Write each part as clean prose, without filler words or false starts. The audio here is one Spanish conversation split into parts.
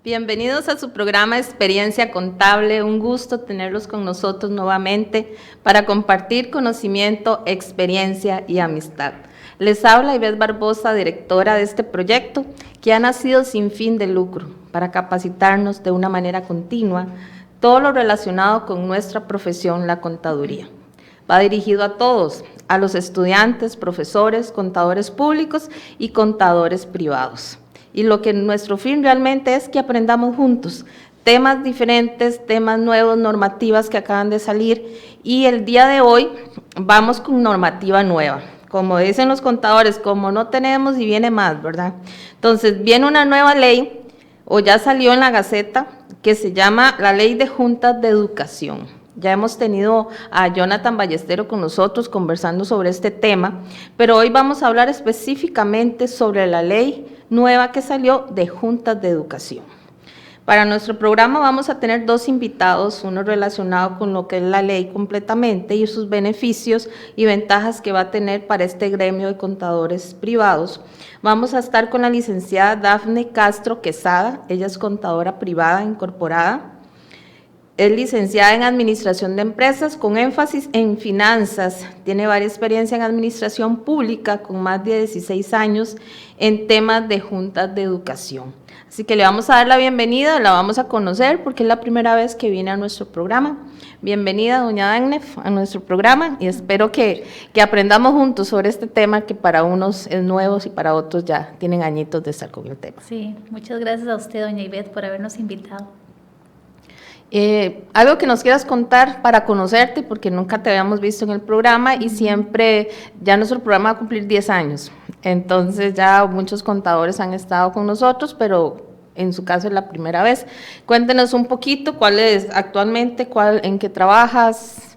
Bienvenidos a su programa Experiencia Contable. Un gusto tenerlos con nosotros nuevamente para compartir conocimiento, experiencia y amistad. Les habla Ivette Barbosa, directora de este proyecto, que ha nacido sin fin de lucro para capacitarnos de una manera continua todo lo relacionado con nuestra profesión, la contaduría. Va dirigido a todos, a los estudiantes, profesores, contadores públicos y contadores privados. Y lo que nuestro fin realmente es que aprendamos juntos temas diferentes, temas nuevos, normativas que acaban de salir, y el día de hoy vamos con normativa nueva. Como dicen los contadores, como no tenemos y viene más, ¿verdad? Entonces viene una nueva ley, o ya salió en la Gaceta, que se llama la Ley de Juntas de Educación. Ya hemos tenido a Jonathan Ballestero con nosotros conversando sobre este tema, pero hoy vamos a hablar específicamente sobre la ley nueva que salió de Juntas de Educación. Para nuestro programa vamos a tener dos invitados, uno relacionado con lo que es la ley completamente y sus beneficios y ventajas que va a tener para este gremio de contadores privados. Vamos a estar con la licenciada Dafne Castro Quesada, ella es contadora privada incorporada. Es licenciada en Administración de Empresas con énfasis en finanzas, tiene varias experiencia en administración pública con más de 16 años en temas de juntas de educación. Así que le vamos a dar la bienvenida, la vamos a conocer porque es la primera vez que viene a nuestro programa. Bienvenida, doña Dafne, a nuestro programa y espero que aprendamos juntos sobre este tema que para unos es nuevo y para otros ya tienen añitos de estar con el tema. Sí, muchas gracias a usted, doña Ivette, por habernos invitado. Algo que nos quieras contar para conocerte, porque nunca te habíamos visto en el programa y siempre, ya nuestro programa va a cumplir 10 años, entonces ya muchos contadores han estado con nosotros, pero en su caso es la primera vez. Cuéntenos un poquito, ¿cuál es actualmente, en qué trabajas?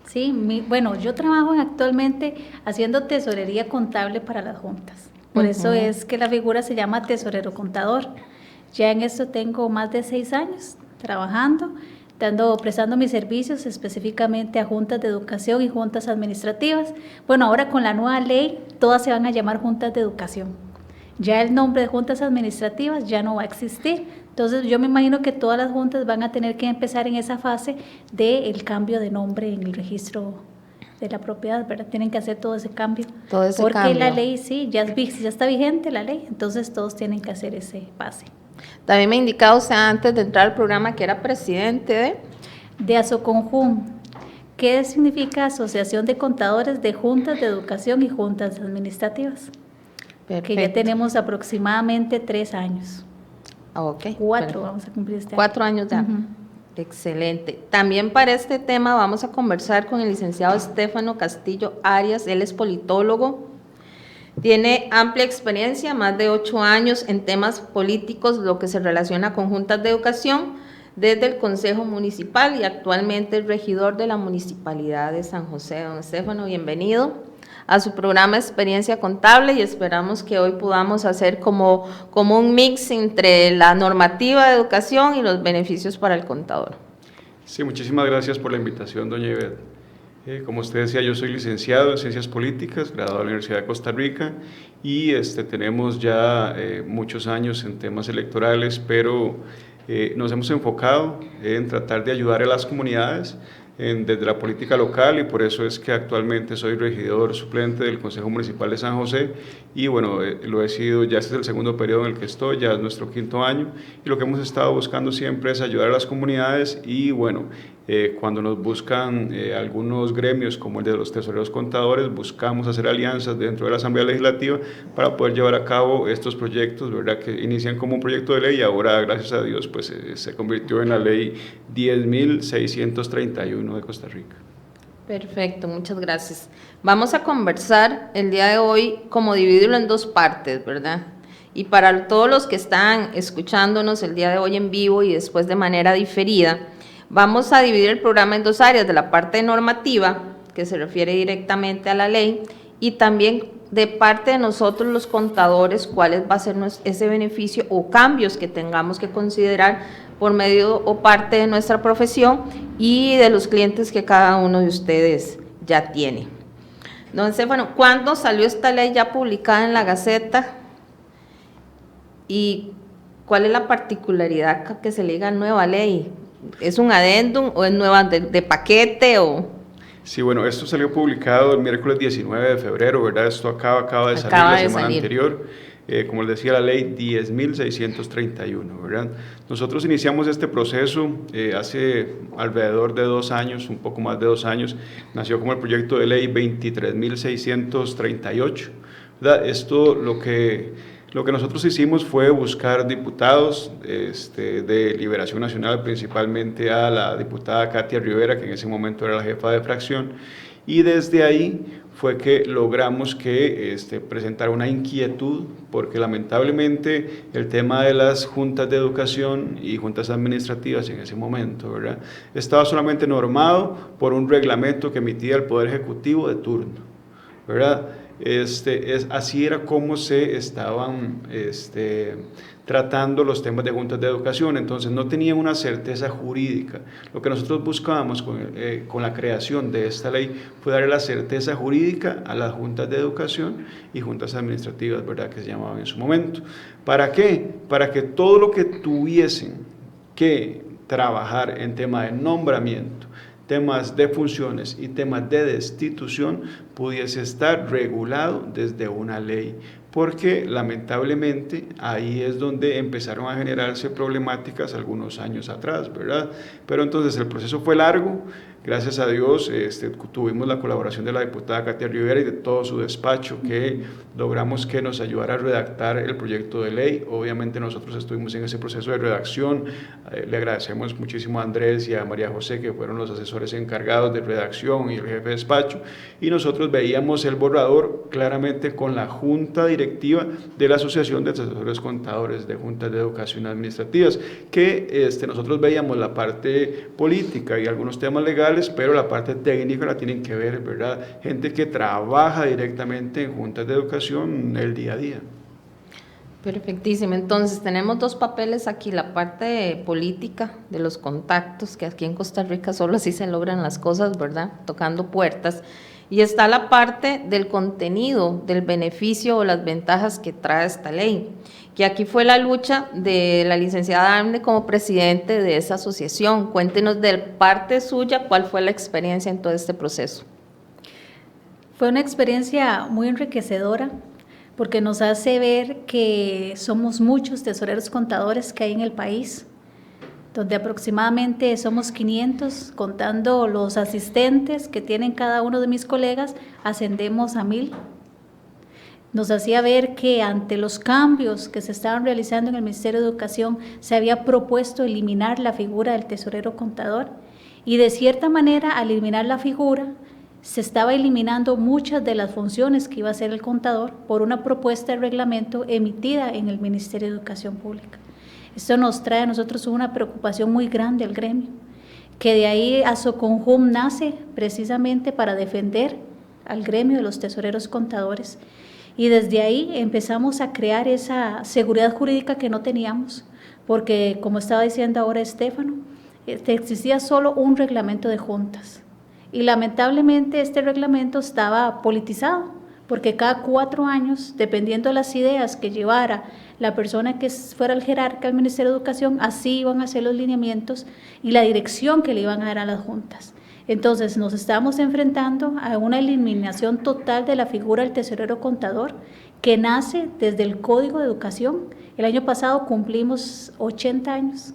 Sí, bueno, yo trabajo actualmente haciendo tesorería contable para las juntas, por eso es que la figura se llama tesorero contador. Ya en esto tengo más de 6 años trabajando, prestando mis servicios específicamente a juntas de educación y juntas administrativas. Bueno, ahora con la nueva ley, todas se van a llamar juntas de educación. Ya el nombre de juntas administrativas ya no va a existir. Entonces, yo me imagino que todas las juntas van a tener que empezar en esa fase del cambio de nombre en el registro de la propiedad, ¿verdad? Tienen que hacer todo ese cambio. Porque la ley, sí, ya está vigente la ley, entonces todos tienen que hacer ese pase. También me indicaba usted antes de entrar al programa que era presidente de ASOCONJUN. ¿Qué significa? Asociación de Contadores de Juntas de Educación y Juntas Administrativas. Perfecto. Que ya tenemos aproximadamente 3 años. Okay. 4 vamos a cumplir este año. 4 años ya. Excelente. También para este tema vamos a conversar con el licenciado Estefano Castillo Arias, él es politólogo. Tiene amplia experiencia, más de 8 años en temas políticos, lo que se relaciona con juntas de educación, desde el Consejo Municipal y actualmente es regidor de la Municipalidad de San José. Don Estefano, bienvenido a su programa Experiencia Contable y esperamos que hoy podamos hacer como un mix entre la normativa de educación y los beneficios para el contador. Sí, muchísimas gracias por la invitación, doña Ivette. Como usted decía, yo soy licenciado en Ciencias Políticas, graduado de la Universidad de Costa Rica y tenemos ya muchos años en temas electorales, pero nos hemos enfocado en tratar de ayudar a las comunidades desde la política local y por eso es que actualmente soy regidor suplente del Consejo Municipal de San José y bueno, lo he sido, ya este es el segundo periodo en el que estoy, ya es nuestro 5º año y lo que hemos estado buscando siempre es ayudar a las comunidades y bueno, cuando nos buscan algunos gremios como el de los tesoreros contadores, buscamos hacer alianzas dentro de la Asamblea Legislativa para poder llevar a cabo estos proyectos, ¿verdad? Que inician como un proyecto de ley y ahora, gracias a Dios, pues se convirtió en la ley 10.631 de Costa Rica. Perfecto, muchas gracias. Vamos a conversar el día de hoy como dividirlo en 2 partes, ¿verdad? Y para todos los que están escuchándonos el día de hoy en vivo y después de manera diferida, vamos a dividir el programa en 2 áreas, de la parte normativa, que se refiere directamente a la ley, y también de parte de nosotros los contadores, cuál va a ser ese beneficio o cambios que tengamos que considerar por medio o parte de nuestra profesión y de los clientes que cada uno de ustedes ya tiene. Entonces, bueno, ¿cuándo salió esta ley ya publicada en la Gaceta? ¿Y ¿cuál es la particularidad que se le diga nueva ley? ¿Es un adendum o es nueva de paquete o...? Sí, bueno, esto salió publicado el miércoles 19 de febrero, ¿verdad? Esto acaba de salir la semana anterior. Como les decía, la ley 10.631, ¿verdad? Nosotros iniciamos este proceso hace alrededor de 2 años, un poco más de 2 años, nació como el proyecto de ley 23.638, ¿verdad? Esto lo que nosotros hicimos fue buscar diputados de Liberación Nacional, principalmente a la diputada Katia Rivera, que en ese momento era la jefa de fracción, y desde ahí fue que logramos que presentara una inquietud, porque lamentablemente el tema de las juntas de educación y juntas administrativas en ese momento, ¿verdad?, estaba solamente normado por un reglamento que emitía el Poder Ejecutivo de turno, ¿verdad? Así era como se estaban tratando los temas de juntas de educación, entonces no tenían una certeza jurídica. Lo que nosotros buscábamos con la creación de esta ley fue darle la certeza jurídica a las juntas de educación y juntas administrativas, ¿verdad?, que se llamaban en su momento. ¿Para qué? Para que todo lo que tuviesen que trabajar en tema de nombramiento, temas de funciones y temas de destitución pudiese estar regulado desde una ley, porque lamentablemente ahí es donde empezaron a generarse problemáticas algunos años atrás, ¿verdad? Pero entonces el proceso fue largo. Gracias a Dios tuvimos la colaboración de la diputada Katia Rivera y de todo su despacho, que logramos que nos ayudara a redactar el proyecto de ley. Obviamente nosotros estuvimos en ese proceso de redacción. Le agradecemos muchísimo a Andrés y a María José, que fueron los asesores encargados de redacción y el jefe de despacho, y nosotros veíamos el borrador claramente con la junta directiva de la Asociación de Asesores Contadores de Juntas de Educación Administrativas, que nosotros veíamos la parte política y algunos temas legales, pero la parte técnica la tienen que ver, ¿verdad?, gente que trabaja directamente en juntas de educación el día a día. Perfectísimo. Entonces tenemos 2 papeles aquí, la parte política de los contactos, que aquí en Costa Rica solo así se logran las cosas, ¿verdad?, tocando puertas, y está la parte del contenido, del beneficio o las ventajas que trae esta ley, que aquí fue la lucha de la licenciada Arne como presidente de esa asociación. Cuéntenos de parte suya, ¿cuál fue la experiencia en todo este proceso? Fue una experiencia muy enriquecedora, porque nos hace ver que somos muchos tesoreros contadores que hay en el país, donde aproximadamente somos 500, contando los asistentes que tienen cada uno de mis colegas, ascendemos a 1000. Nos hacía ver que ante los cambios que se estaban realizando en el Ministerio de Educación, se había propuesto eliminar la figura del tesorero contador, y de cierta manera, al eliminar la figura, se estaba eliminando muchas de las funciones que iba a hacer el contador por una propuesta de reglamento emitida en el Ministerio de Educación Pública. Esto nos trae a nosotros una preocupación muy grande al gremio, que de ahí Asoconjum nace precisamente para defender al gremio de los tesoreros contadores, y desde ahí empezamos a crear esa seguridad jurídica que no teníamos, porque como estaba diciendo ahora Estefano, existía solo un reglamento de juntas, y lamentablemente este reglamento estaba politizado, porque cada 4 años, dependiendo de las ideas que llevara la persona que fuera el jerarca del Ministerio de Educación, así iban a ser los lineamientos y la dirección que le iban a dar a las juntas. Entonces nos estamos enfrentando a una eliminación total de la figura del tesorero contador, que nace desde el Código de Educación. El año pasado cumplimos 80 años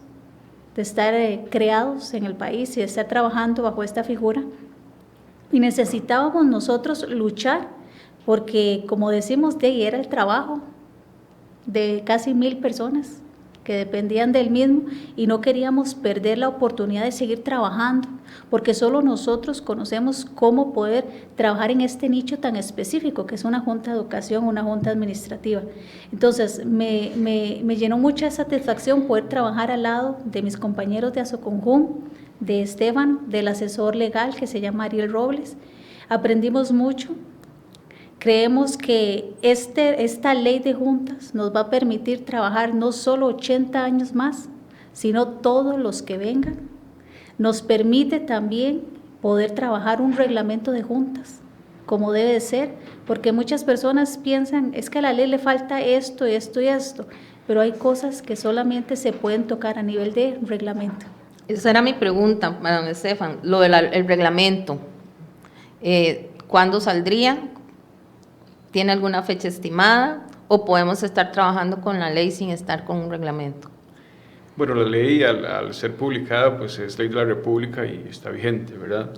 de estar creados en el país y de estar trabajando bajo esta figura, y necesitábamos nosotros luchar, porque como decimos, de ahí era el trabajo de casi 1000 personas que dependían del mismo, y no queríamos perder la oportunidad de seguir trabajando, porque solo nosotros conocemos cómo poder trabajar en este nicho tan específico que es una junta de educación, una junta administrativa. Entonces me llenó mucha satisfacción poder trabajar al lado de mis compañeros de Asoconjum, de Estefano, del asesor legal que se llama Ariel Robles. Aprendimos mucho. Creemos que esta ley de juntas nos va a permitir trabajar no solo 80 años más, sino todos los que vengan. Nos permite también poder trabajar un reglamento de juntas, como debe de ser, porque muchas personas piensan, es que a la ley le falta esto, esto y esto. pero hay cosas que solamente se pueden tocar a nivel de reglamento. Esa era mi pregunta para don Estefan, lo del reglamento. ¿Cuándo saldría? ¿Tiene alguna fecha estimada? ¿O podemos estar trabajando con la ley sin estar con un reglamento? Bueno, la ley al ser publicada, pues es ley de la República y está vigente, ¿verdad?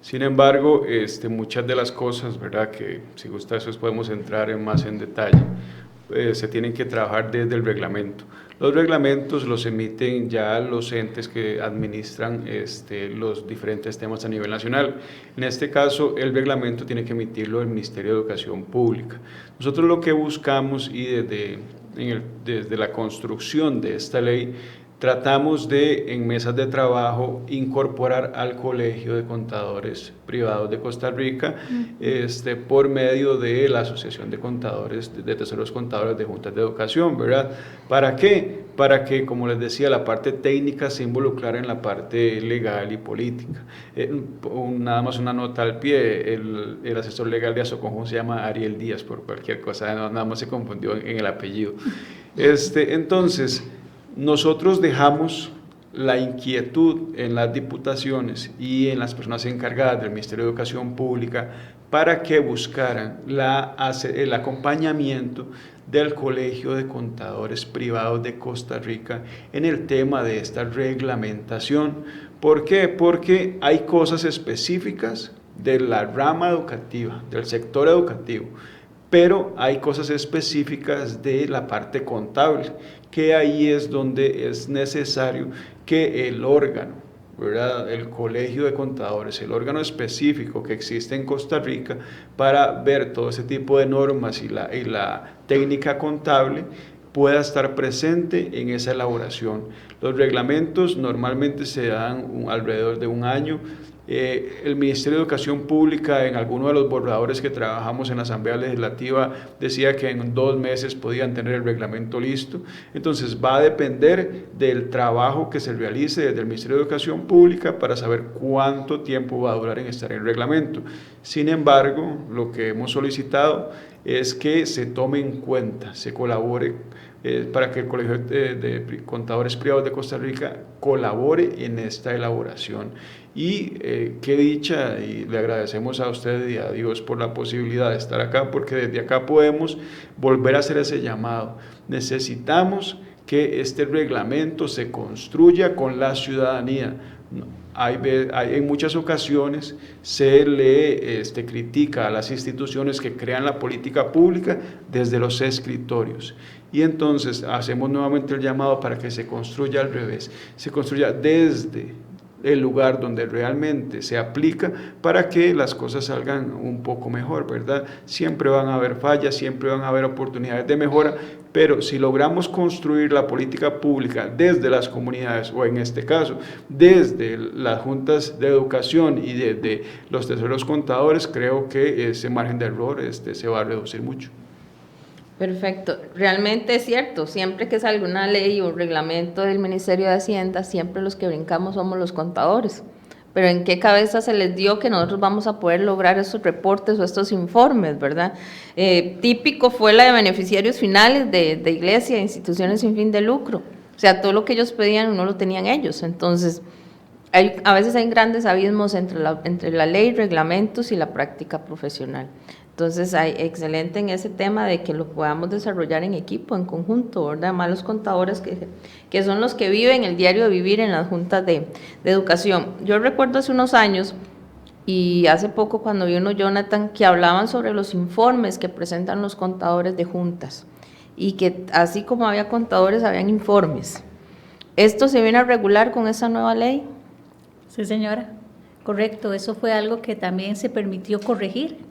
Sin embargo, muchas de las cosas, ¿verdad?, que si gusta eso podemos entrar más en detalle, se tienen que trabajar desde el reglamento. Los reglamentos los emiten ya los entes que administran los diferentes temas a nivel nacional. En este caso, el reglamento tiene que emitirlo el Ministerio de Educación Pública. Nosotros lo que buscamos y desde la construcción de esta ley, tratamos de, en mesas de trabajo, incorporar al Colegio de Contadores Privados de Costa Rica por medio de la Asociación de Contadores, de Tesoreros Contadores de Juntas de Educación, ¿verdad? ¿Para qué? Para que, como les decía, la parte técnica se involucrara en la parte legal y política. Nada más una nota al pie, el asesor legal de Asoconjún se llama Ariel Díaz, por cualquier cosa, nada más se confundió en el apellido. Entonces, nosotros dejamos la inquietud en las diputaciones y en las personas encargadas del Ministerio de Educación Pública para que buscaran el acompañamiento del Colegio de Contadores Privados de Costa Rica en el tema de esta reglamentación. ¿Por qué? Porque hay cosas específicas de la rama educativa, del sector educativo, pero hay cosas específicas de la parte contable, que ahí es donde es necesario que el órgano, ¿verdad?, el Colegio de Contadores, el órgano específico que existe en Costa Rica para ver todo ese tipo de normas y la técnica contable, pueda estar presente en esa elaboración. Los reglamentos normalmente se dan alrededor de un año. El Ministerio de Educación Pública, en alguno de los borradores que trabajamos en la Asamblea Legislativa, decía que en 2 meses podían tener el reglamento listo. Entonces va a depender del trabajo que se realice desde el Ministerio de Educación Pública para saber cuánto tiempo va a durar en estar el reglamento. Sin embargo, lo que hemos solicitado es que se tome en cuenta, se colabore para que el Colegio de Contadores Privados de Costa Rica colabore en esta elaboración. Y qué dicha, y le agradecemos a usted y a Dios por la posibilidad de estar acá, porque desde acá podemos volver a hacer ese llamado. Necesitamos que este reglamento se construya con la ciudadanía. En muchas ocasiones se le critica a las instituciones que crean la política pública desde los escritorios, y entonces hacemos nuevamente el llamado para que se construya al revés, se construya desde el lugar donde realmente se aplica para que las cosas salgan un poco mejor, ¿verdad? Siempre van a haber fallas, siempre van a haber oportunidades de mejora, pero si logramos construir la política pública desde las comunidades, o en este caso, desde las juntas de educación y desde los tesoreros contadores, creo que ese margen de error se va a reducir mucho. Perfecto, realmente es cierto, siempre que salga una ley o un reglamento del Ministerio de Hacienda, siempre los que brincamos somos los contadores, pero ¿en qué cabeza se les dio que nosotros vamos a poder lograr estos reportes o estos informes, verdad? Típico fue la de beneficiarios finales de iglesia, instituciones sin fin de lucro, o sea, todo lo que ellos pedían no lo tenían ellos, entonces a veces hay grandes abismos entre la ley, reglamentos y la práctica profesional. Entonces, hay excelente en ese tema de que lo podamos desarrollar en equipo, en conjunto, ¿verdad? Más los contadores que son los que viven el diario de vivir en las juntas de educación. Yo recuerdo hace unos años, y hace poco cuando vi uno, Jonathan, que hablaban sobre los informes que presentan los contadores de juntas, y que así como había contadores, habían informes. ¿Esto se viene a regular con esa nueva ley? Sí, señora, correcto, eso fue algo que también se permitió corregir.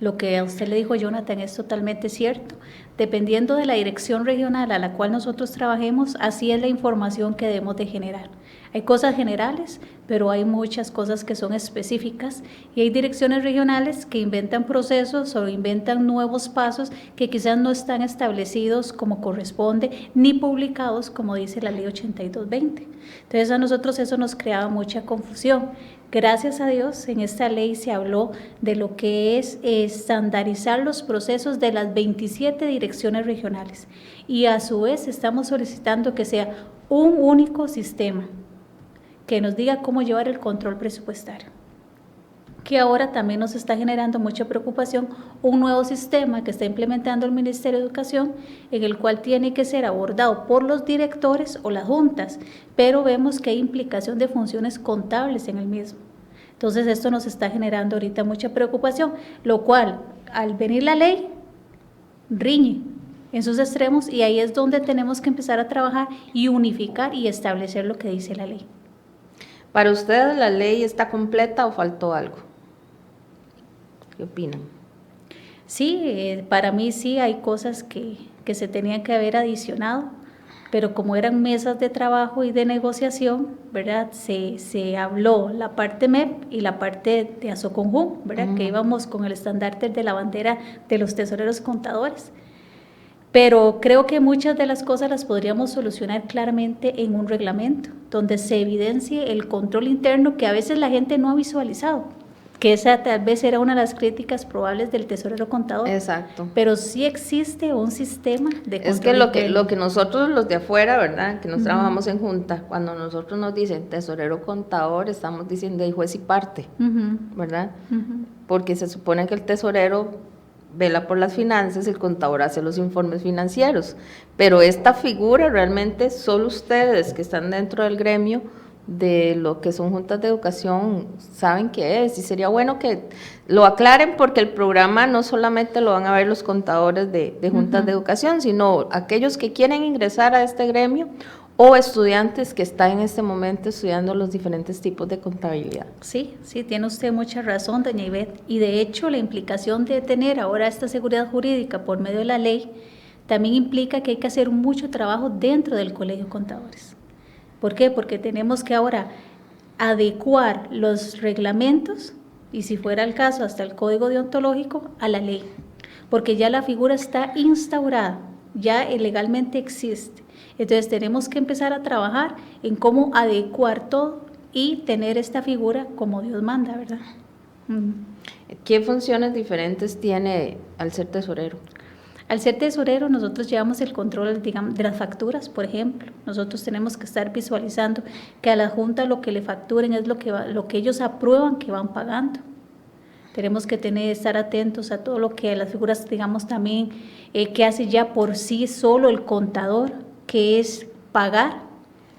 Lo que a usted le dijo Jonathan es totalmente cierto. Dependiendo de la dirección regional a la cual nosotros trabajemos, así es la información que debemos de generar. Hay cosas generales, pero hay muchas cosas que son específicas, y hay direcciones regionales que inventan procesos o inventan nuevos pasos que quizás no están establecidos como corresponde, ni publicados como dice la ley 8220. Entonces a nosotros eso nos creaba mucha confusión. Gracias a Dios, en esta ley se habló de lo que es estandarizar los procesos de las 27 direcciones regionales y a su vez estamos solicitando que sea un único sistema que nos diga cómo llevar el control presupuestario. Que ahora también nos está generando mucha preocupación un nuevo sistema que está implementando el Ministerio de Educación, en el cual tiene que ser abordado por los directores o las juntas, pero vemos que hay implicación de funciones contables en el mismo. Entonces esto nos está generando ahorita mucha preocupación, lo cual al venir la ley riñe en sus extremos y ahí es donde tenemos que empezar a trabajar y unificar y establecer lo que dice la ley. ¿Para ustedes la ley está completa o faltó algo? ¿Qué opinan? Sí, para mí sí hay cosas que se tenían que haber adicionado, pero como eran mesas de trabajo y de negociación, ¿verdad? Se habló la parte MEP y la parte de ASOCONJUN, ¿verdad? Que íbamos con el estandarte de la bandera de los tesoreros contadores. Pero creo que muchas de las cosas las podríamos solucionar claramente en un reglamento, donde se evidencie el control interno que a veces la gente no ha visualizado, que esa tal vez era una de las críticas probables del tesorero contador. Exacto. Pero sí existe un sistema de control. Es que lo que nosotros los de afuera, ¿verdad? Que nos trabajamos en junta, cuando nosotros nos dicen tesorero contador, estamos diciendo de juez y parte, ¿verdad? Porque se supone que el tesorero vela por las finanzas, el contador hace los informes financieros, pero esta figura realmente solo ustedes que están dentro del gremio de lo que son juntas de educación saben qué es, y sería bueno que lo aclaren porque el programa no solamente lo van a ver los contadores de juntas de educación, sino aquellos que quieren ingresar a este gremio o estudiantes que están en este momento estudiando los diferentes tipos de contabilidad. Sí, tiene usted mucha razón, doña Ivette, y de hecho la implicación de tener ahora esta seguridad jurídica por medio de la ley también implica que hay que hacer mucho trabajo dentro del Colegio de Contadores. ¿Por qué? Porque tenemos que ahora adecuar los reglamentos, y si fuera el caso hasta el código deontológico, a la ley, porque ya la figura está instaurada, ya legalmente existe. Entonces tenemos que empezar a trabajar en cómo adecuar todo y tener esta figura como Dios manda, ¿verdad? ¿Qué funciones diferentes tiene al ser tesorero? Al ser tesorero, nosotros llevamos el control, digamos, de las facturas, por ejemplo. Nosotros tenemos que estar visualizando que a la Junta lo que le facturen es lo que ellos aprueban que van pagando. Tenemos que estar atentos a todo lo que las figuras, digamos, también que hace ya por sí solo el contador, que es pagar,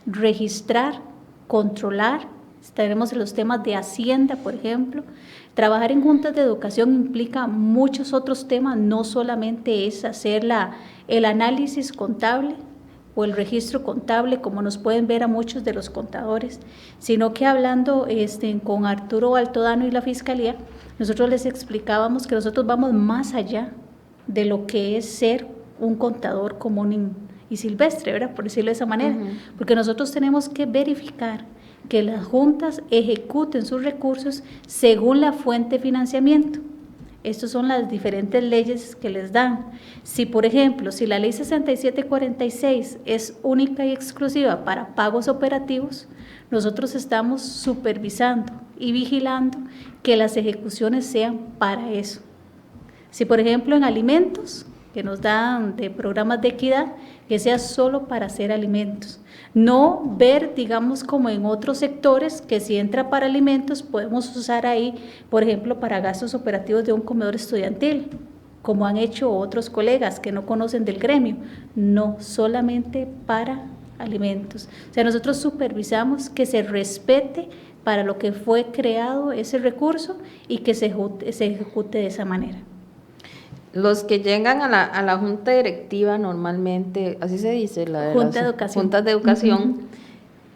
registrar, controlar. Estaremos en los temas de Hacienda, por ejemplo. Trabajar en juntas de educación implica muchos otros temas, no solamente es hacer el análisis contable o el registro contable, como nos pueden ver a muchos de los contadores, sino que hablando con Arturo Altodano y la Fiscalía, nosotros les explicábamos que nosotros vamos más allá de lo que es ser un contador común y silvestre, ¿verdad? Por decirlo de esa manera, porque nosotros tenemos que verificar que las juntas ejecuten sus recursos según la fuente de financiamiento. Estas son las diferentes leyes que les dan. Si, por ejemplo, si la ley 6746 es única y exclusiva para pagos operativos, nosotros estamos supervisando y vigilando que las ejecuciones sean para eso. Si, por ejemplo, en alimentos, que nos dan de programas de equidad, que sea solo para hacer alimentos. No ver, digamos, como en otros sectores, que si entra para alimentos, podemos usar ahí, por ejemplo, para gastos operativos de un comedor estudiantil, como han hecho otros colegas que no conocen del gremio. No, solamente para alimentos. O sea, nosotros supervisamos que se respete para lo que fue creado ese recurso y que se ejecute de esa manera. Los que llegan a la junta directiva normalmente, así se dice, Junta de Educación. Juntas de educación,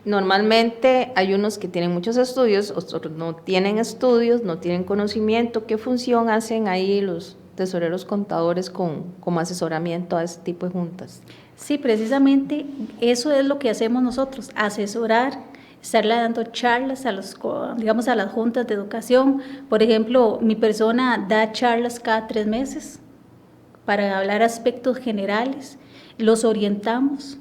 normalmente hay unos que tienen muchos estudios, otros no tienen estudios, no tienen conocimiento. ¿Qué función hacen ahí los tesoreros contadores como asesoramiento a ese tipo de juntas? Sí, precisamente eso es lo que hacemos nosotros, asesorar, estarle dando charlas a las juntas de educación. Por ejemplo, mi persona da charlas cada 3 meses para hablar aspectos generales, los orientamos,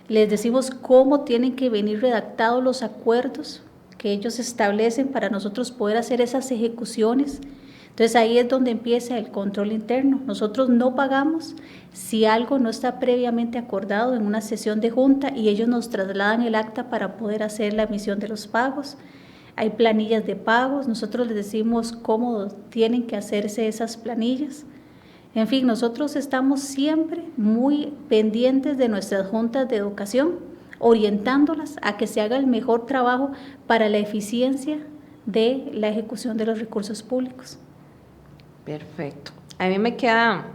les decimos cómo tienen que venir redactados los acuerdos que ellos establecen para nosotros poder hacer esas ejecuciones. Entonces ahí es donde empieza el control interno. Nosotros no pagamos si algo no está previamente acordado en una sesión de junta y ellos nos trasladan el acta para poder hacer la emisión de los pagos. Hay planillas de pagos, nosotros les decimos cómo tienen que hacerse esas planillas. En fin, nosotros estamos siempre muy pendientes de nuestras juntas de educación, orientándolas a que se haga el mejor trabajo para la eficiencia de la ejecución de los recursos públicos. Perfecto. A mí me queda,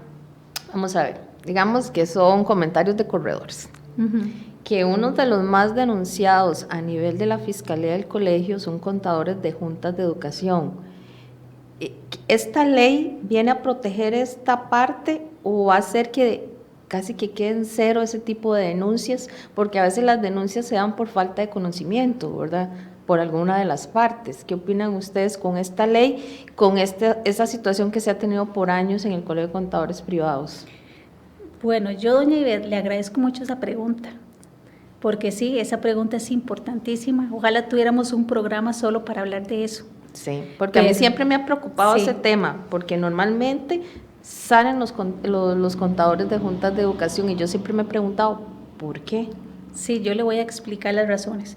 vamos a ver, digamos que son comentarios de corredores. Que uno de los más denunciados a nivel de la Fiscalía del Colegio son contadores de juntas de educación. ¿Esta ley viene a proteger esta parte o va a hacer que casi que queden cero ese tipo de denuncias? Porque a veces las denuncias se dan por falta de conocimiento, ¿verdad?, por alguna de las partes. ¿Qué opinan ustedes con esta ley, con esa situación que se ha tenido por años en el Colegio de Contadores Privados? Bueno, yo, doña Ivette, le agradezco mucho esa pregunta, porque sí, esa pregunta es importantísima. Ojalá tuviéramos un programa solo para hablar de eso. Sí, porque a mí siempre me ha preocupado sí, ese tema, porque normalmente salen los contadores de juntas de educación y yo siempre me he preguntado, ¿por qué? Sí, yo le voy a explicar las razones.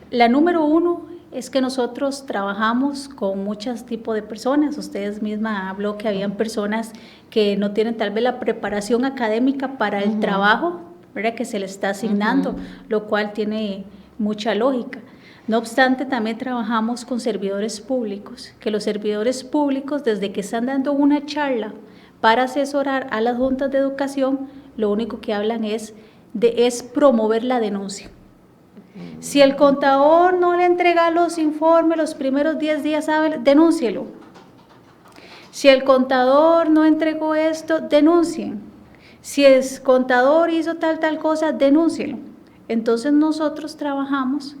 La número uno es que nosotros trabajamos con muchos tipos de personas. Ustedes misma habló que habían personas que no tienen tal vez la preparación académica para el trabajo, ¿verdad?, que se les está asignando, lo cual tiene mucha lógica. No obstante, también trabajamos con servidores públicos, que los servidores públicos, desde que están dando una charla para asesorar a las juntas de educación, lo único que hablan es promover la denuncia. Si el contador no le entrega los informes los primeros 10 días hábiles, denúncielo. Si el contador no entregó esto, denuncien. Si el contador hizo tal cosa, denúncielo. Entonces nosotros trabajamos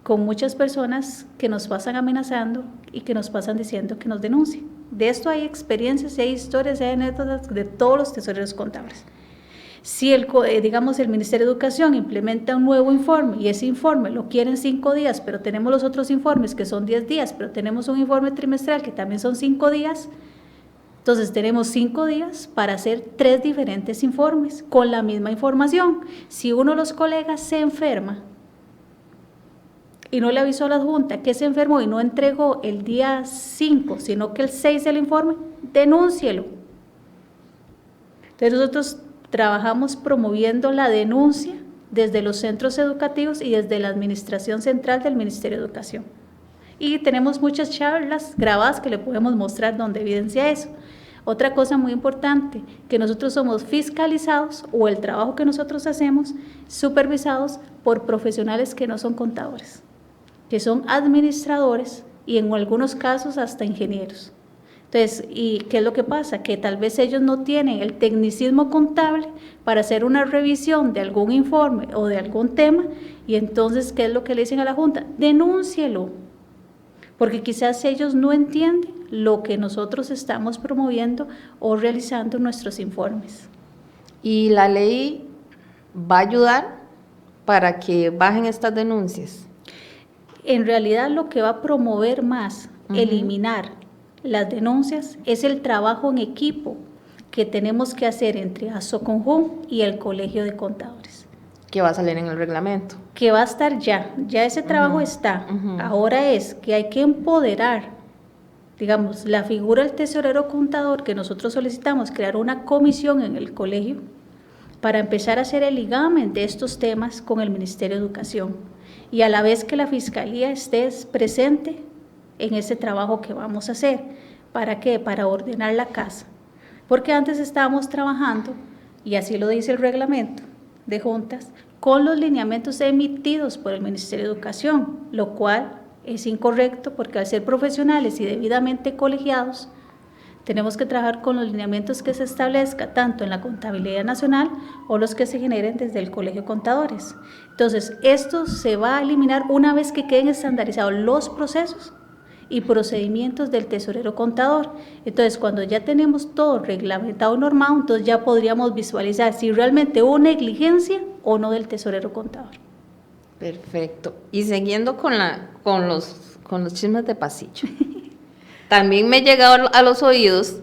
con muchas personas que nos pasan amenazando y que nos pasan diciendo que nos denuncien. De esto hay experiencias, hay historias, hay anécdotas de todos los tesoreros contables. Si el Ministerio de Educación implementa un nuevo informe y ese informe lo quieren 5 días, pero tenemos los otros informes que son 10 días, pero tenemos un informe trimestral que también son 5 días, entonces tenemos 5 días para hacer 3 diferentes informes con la misma información. Si uno de los colegas se enferma y no le avisó a la Junta que se enfermó y no entregó el día 5, sino que el 6 del informe, denúncielo. Entonces nosotros trabajamos promoviendo la denuncia desde los centros educativos y desde la Administración Central del Ministerio de Educación. Y tenemos muchas charlas grabadas que le podemos mostrar donde evidencia eso. Otra cosa muy importante, que nosotros somos fiscalizados, o el trabajo que nosotros hacemos, supervisados por profesionales que no son contadores, que son administradores y en algunos casos hasta ingenieros. Entonces, ¿y qué es lo que pasa? Que tal vez ellos no tienen el tecnicismo contable para hacer una revisión de algún informe o de algún tema, y entonces, ¿qué es lo que le dicen a la Junta? Denúncielo, porque quizás ellos no entienden lo que nosotros estamos promoviendo o realizando en nuestros informes. ¿Y la ley va a ayudar para que bajen estas denuncias? En realidad, lo que va a promover más, eliminar las denuncias, es el trabajo en equipo que tenemos que hacer entre ASOCONJUN y el Colegio de Contadores. Que va a salir en el reglamento. Que va a estar ya ese trabajo está. Ahora es que hay que empoderar, digamos, la figura del tesorero contador, que nosotros solicitamos crear una comisión en el colegio para empezar a hacer el ligamen de estos temas con el Ministerio de Educación, y a la vez que la Fiscalía esté presente en ese trabajo que vamos a hacer. ¿Para qué? Para ordenar la casa. Porque antes estábamos trabajando, y así lo dice el reglamento de juntas, con los lineamientos emitidos por el Ministerio de Educación, lo cual es incorrecto, porque al ser profesionales y debidamente colegiados, tenemos que trabajar con los lineamientos que se establezca tanto en la contabilidad nacional o los que se generen desde el Colegio de Contadores. Entonces, esto se va a eliminar una vez que queden estandarizados los procesos y procedimientos del tesorero contador. Entonces, cuando ya tenemos todo reglamentado y normado, entonces ya podríamos visualizar si realmente hubo negligencia o no del tesorero contador. Perfecto. Y siguiendo con los chismes de pasillo. También me he llegado a los oídos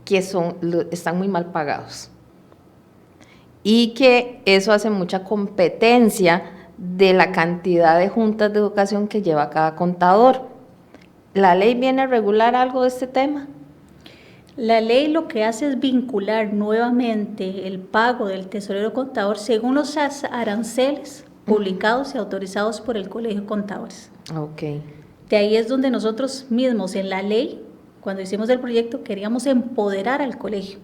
que están muy mal pagados. Y que eso hace mucha competencia de la cantidad de juntas de educación que lleva cada contador. ¿La ley viene a regular algo de este tema? La ley lo que hace es vincular nuevamente el pago del tesorero contador según los aranceles publicados y autorizados por el Colegio de Contadores. Ok. De ahí es donde nosotros mismos en la ley, cuando hicimos el proyecto, queríamos empoderar al colegio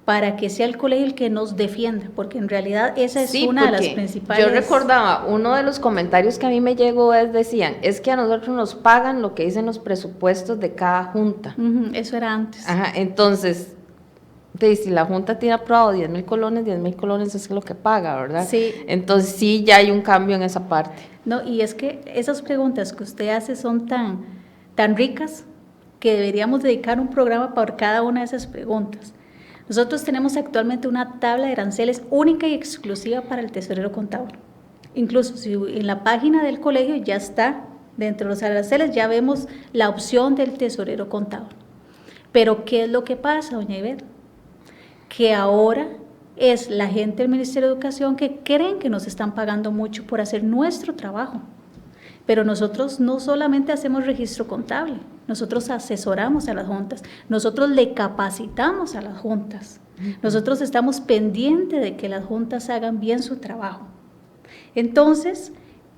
para que sea el colegio el que nos defienda, porque en realidad esa es una de las principales. Yo recordaba, uno de los comentarios que a mí me llegó decían, es que a nosotros nos pagan lo que dicen los presupuestos de cada junta. Eso era antes. Ajá, entonces, si la junta tiene aprobado 10,000 colones, 10,000 colones es lo que paga, ¿verdad? Sí. Entonces sí, ya hay un cambio en esa parte. No, y es que esas preguntas que usted hace son tan ricas que deberíamos dedicar un programa por cada una de esas preguntas. Nosotros tenemos actualmente una tabla de aranceles única y exclusiva para el tesorero contador. Incluso si en la página del colegio ya está, dentro de los aranceles ya vemos la opción del tesorero contador. Pero ¿qué es lo que pasa, doña Ivette? Que ahora es la gente del Ministerio de Educación que creen que nos están pagando mucho por hacer nuestro trabajo. Pero nosotros no solamente hacemos registro contable, nosotros asesoramos a las juntas, nosotros le capacitamos a las juntas, nosotros estamos pendientes de que las juntas hagan bien su trabajo. Entonces,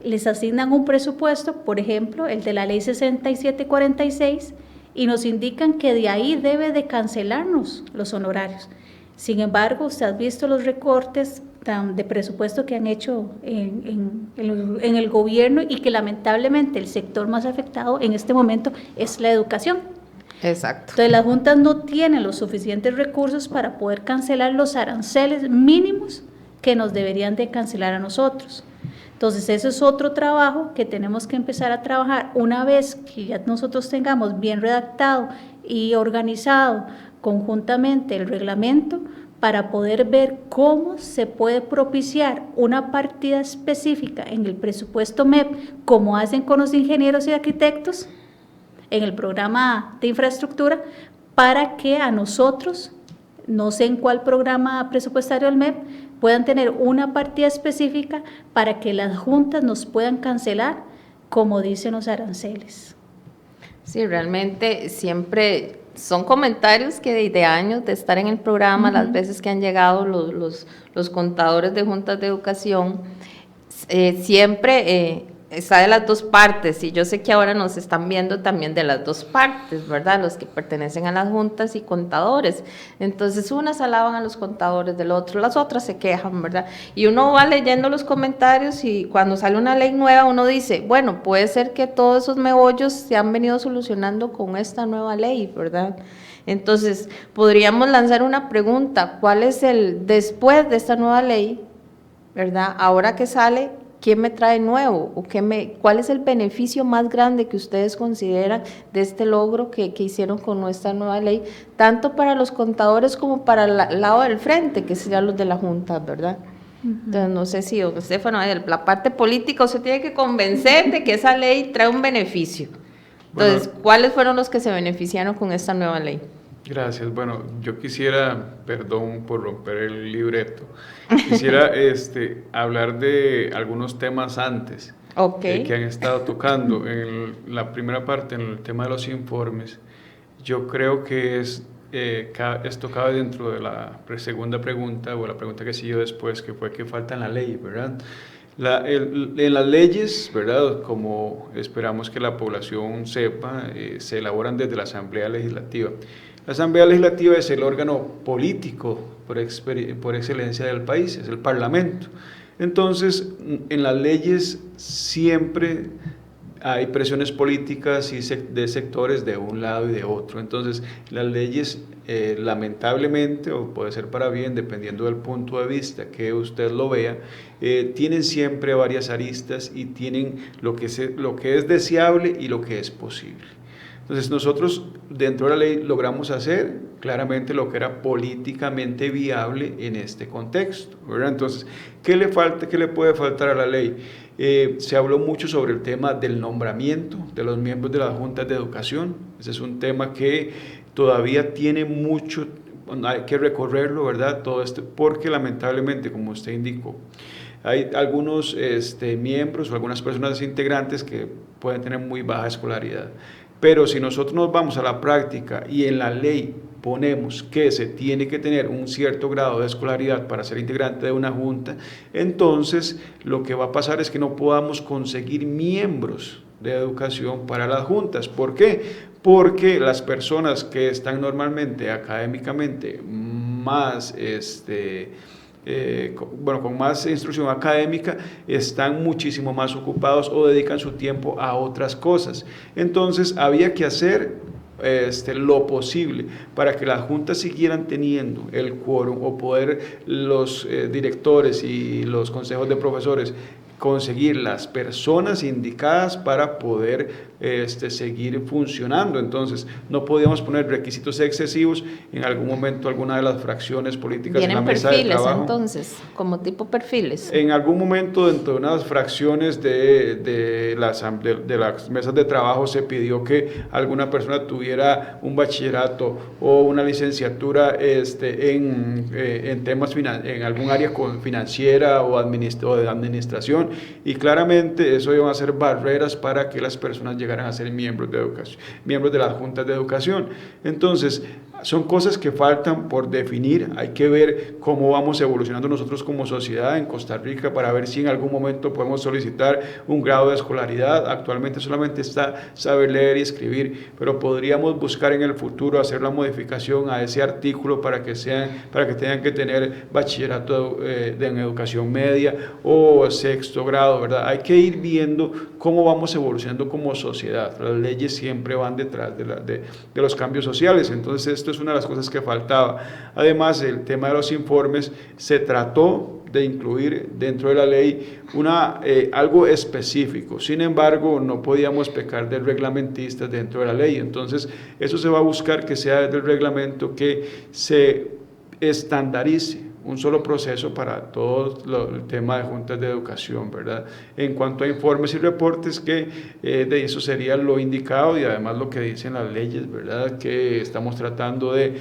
les asignan un presupuesto, por ejemplo, el de la ley 6746, y nos indican que de ahí debe de cancelarnos los honorarios. Sin embargo, usted ha visto los recortes de presupuesto que han hecho en el gobierno y que lamentablemente el sector más afectado en este momento es la educación. Exacto. Entonces las juntas no tienen los suficientes recursos para poder cancelar los aranceles mínimos que nos deberían de cancelar a nosotros. Entonces ese es otro trabajo que tenemos que empezar a trabajar una vez que ya nosotros tengamos bien redactado y organizado conjuntamente el reglamento, para poder ver cómo se puede propiciar una partida específica en el presupuesto MEP, como hacen con los ingenieros y arquitectos en el programa de infraestructura, para que a nosotros, no sé en cuál programa presupuestario del MEP, puedan tener una partida específica para que las juntas nos puedan cancelar, como dicen los aranceles. Sí, realmente siempre son comentarios que de años de estar en el programa, las veces que han llegado los contadores de juntas de educación, siempre está de las dos partes, y yo sé que ahora nos están viendo también de las dos partes, ¿verdad? Los que pertenecen a las juntas y contadores. Entonces, unas alaban a los contadores del otro, las otras se quejan, ¿verdad? Y uno va leyendo los comentarios y cuando sale una ley nueva uno dice, bueno, puede ser que todos esos meollos se han venido solucionando con esta nueva ley, ¿verdad? Entonces, podríamos lanzar una pregunta, ¿cuál es el después de esta nueva ley, ¿verdad? Ahora que sale, ¿qué me trae nuevo? ¿O cuál es el beneficio más grande que ustedes consideran de este logro que hicieron con nuestra nueva ley, tanto para los contadores como para el lado del frente, que serían los de la Junta, ¿verdad? Entonces, no sé si, don Estefano, la parte política, usted tiene que convencer de que esa ley trae un beneficio. Entonces, bueno, ¿cuáles fueron los que se beneficiaron con esta nueva ley? Gracias. Bueno, yo quisiera, perdón por romper el libreto, quisiera hablar de algunos temas antes que han estado tocando. En la primera parte, en el tema de los informes, yo creo que esto cabe dentro de la segunda pregunta o la pregunta que siguió después, que fue que falta en la ley, ¿verdad? En las leyes, ¿verdad? Como esperamos que la población sepa, se elaboran desde la Asamblea Legislativa. La Asamblea Legislativa es el órgano político por excelencia del país, es el Parlamento. Entonces, en las leyes siempre hay presiones políticas y de sectores de un lado y de otro. Entonces, las leyes, lamentablemente, o puede ser para bien, dependiendo del punto de vista que usted lo vea, tienen siempre varias aristas y tienen lo que es deseable y lo que es posible. Entonces nosotros dentro de la ley logramos hacer claramente lo que era políticamente viable en este contexto, ¿verdad? Entonces, ¿qué le falta, qué le puede faltar a la ley? Se habló mucho sobre el tema del nombramiento de los miembros de las juntas de educación. Ese es un tema que todavía tiene mucho, hay que recorrerlo, ¿verdad? Todo esto, porque lamentablemente, como usted indicó, hay algunos miembros o algunas personas integrantes que pueden tener muy baja escolaridad. Pero si nosotros nos vamos a la práctica y en la ley ponemos que se tiene que tener un cierto grado de escolaridad para ser integrante de una junta, entonces lo que va a pasar es que no podamos conseguir miembros de educación para las juntas. ¿Por qué? Porque las personas que están normalmente académicamente más con más instrucción académica, están muchísimo más ocupados o dedican su tiempo a otras cosas. Entonces había que hacer lo posible para que las juntas siguieran teniendo el quórum o poder los directores y los consejos de profesores conseguir las personas indicadas para poder seguir funcionando. Entonces, no podíamos poner requisitos excesivos. En algún momento, alguna de las fracciones políticas en la mesa de trabajo. Entonces, como tipo perfiles. En algún momento, dentro de unas fracciones de las mesas de trabajo, se pidió que alguna persona tuviera un bachillerato o una licenciatura en temas en algún área financiera o de administración, y claramente eso iba a ser barreras para que las personas llegaran a ser miembros de educación, miembros de las juntas de educación. Entonces, son cosas que faltan por definir. Hay que ver cómo vamos evolucionando nosotros como sociedad en Costa Rica para ver si en algún momento podemos solicitar un grado de escolaridad. Actualmente solamente está saber leer y escribir, pero podríamos buscar en el futuro hacer la modificación a ese artículo para que tengan que tener bachillerato en educación media o sexto grado, ¿verdad? Hay que ir viendo cómo vamos evolucionando como sociedad. Las leyes siempre van detrás de los cambios sociales. Entonces, esto es una de las cosas que faltaba. Además, el tema de los informes se trató de incluir dentro de la ley algo específico. Sin embargo, no podíamos pecar de reglamentistas dentro de la ley. Entonces, eso se va a buscar que sea desde el reglamento que se estandarice un solo proceso para todo el tema de juntas de educación, ¿verdad? En cuanto a informes y reportes, que de eso sería lo indicado, y además lo que dicen las leyes, ¿verdad? Que estamos tratando de